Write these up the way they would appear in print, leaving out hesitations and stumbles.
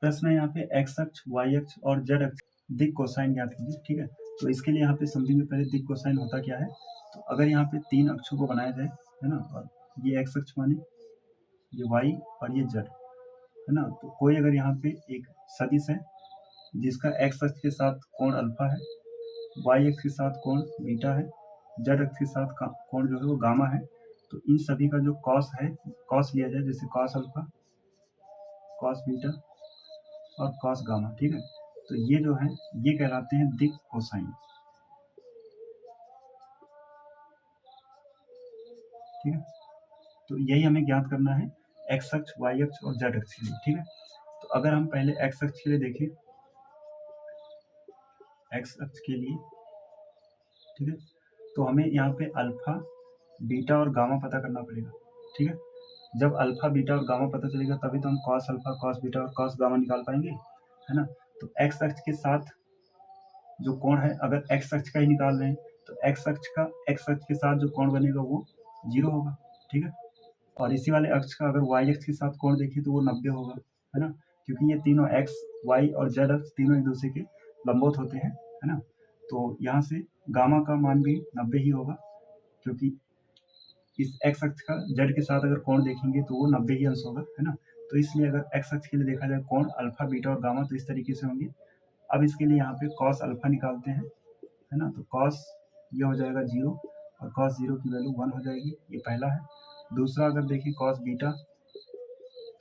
प्रश्न है यहाँ पे एक्स अक्ष, वाई अक्ष और जेड अक्ष दिक कोसाइन ज्ञात कीजिए। ठीक है, तो इसके लिए यहाँ पे समझेंगे पहले दिक कोसाइन होता क्या है। तो अगर यहाँ पे 3 अक्षों को बनाया जाए, है ना, और ये एक्स अक्ष माने, ये वाई और ये जेड, है ना, तो कोई अगर यहाँ पे एक सदिश है जिसका एक्स अक्ष के साथ कोण अल्फा है, वाई अक्ष के साथ कोण बीटा है, जेड अक्ष के साथ कोण जो है वो गामा है, तो इन सभी का जो कॉस है, कॉस लिया जाए, जैसे कॉस अल्फा, कॉस बीटा और कॉस गामा। ठीक है, तो ये जो है ये कहलाते हैं दिक कोसाइन। ठीक है, तो यही हमें ज्ञात करना है एक्स अक्ष, वाई अक्ष और जेड अक्ष के लिए। ठीक है, तो अगर हम पहले एक्स अक्ष के लिए देखें, एक्स अक्ष के लिए, ठीक है, तो हमें यहाँ पे अल्फा, बीटा और गामा पता करना पड़ेगा। ठीक है, जब अल्फा, बीटा और गामा पता चलेगा तभी तो हम कॉस अल्फा, कॉस बीटा और कॉस गामा निकाल पाएंगे, है ना। तो एक्स अक्ष के साथ जो कोण है, अगर एक्स अक्ष का ही निकाल रहे हैं तो एक्स अक्ष के साथ जो कोण बनेगा वो 0 होगा। ठीक है, और इसी वाले अक्ष का अगर वाई अक्ष के साथ कोण देखें तो वो 90 होगा, है ना, क्योंकि ये तीनों एक्स, वाई और जेड अक्ष तीनों एक दूसरे के लंबवत होते हैं, है ना। तो यहाँ से गामा का मान भी 90 ही होगा, क्योंकि इस एक्स अक्ष का जेड के साथ अगर कोण देखेंगे तो वो 90 ही अंश होगा, है ना। तो इसलिए अगर एक्स अक्ष के लिए देखा जाए कोण अल्फा, बीटा और गामा तो इस तरीके से होंगे। अब इसके लिए यहाँ पे कॉस अल्फा निकालते हैं, है ना, तो कॉस ये हो जाएगा 0 और कॉस 0 की वैल्यू 1 हो जाएगी, ये पहला है। दूसरा अगर देखें कॉस बीटा,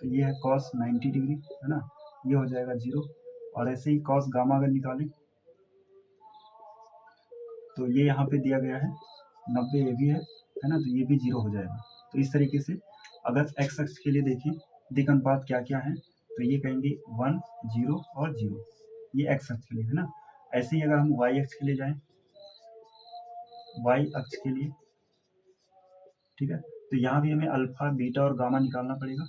तो ये है कॉस 90 डिग्री, है ना, ये हो जाएगा 0। और ऐसे ही कॉस गामा अगर निकालें तो ये यहाँ पे दिया गया है 90, ये भी है ना, तो ये भी 0 हो जाएगा। तो इस तरीके से अगर एक्स अक्ष के लिए देखें दिक अनुपात क्या क्या है, तो ये कहेंगे 1, 0 और 0, ये एक्स अक्ष के लिए, है ना। ऐसे ही अगर हम वाई अक्ष के लिए जाएं, वाई अक्ष के लिए, ठीक है, तो यहाँ भी हमें अल्फा, बीटा और गामा निकालना पड़ेगा।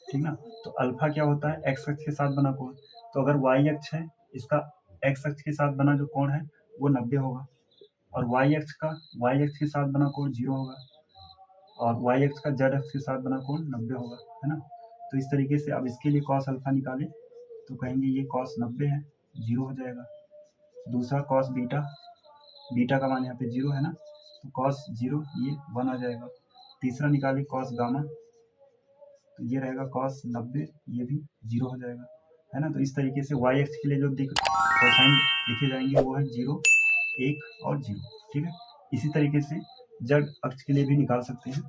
ठीक ना, तो अल्फा क्या होता है, एक्स अक्ष के साथ बना कोण, तो अगर वाई अक्ष है, इसका एक्स अक्ष के साथ बना जो कोण है वो 90 होगा, और वाई अक्ष के साथ बना कोण 0 होगा, और वाई अक्ष का जेड अक्ष के साथ बना कोण 90 होगा, है ना। तो इस तरीके से अब इसके लिए कॉस अल्फा निकालें तो कहेंगे ये कॉस 90 है, 0 हो जाएगा। दूसरा कॉस बीटा, बीटा का मान यहाँ पे 0 है ना, तो कॉस 0 ये 1 आ जाएगा। तीसरा निकालें कॉस गामा, तो ये रहेगा कॉस 90, ये भी 0 हो जाएगा, है ना। तो इस तरीके से वाई अक्ष के लिए जो दिक कोसाइन लिखे जाएंगे वो है 0, 1 और 0। ठीक है, इसी तरीके से जेड अक्ष के लिए भी निकाल सकते हैं।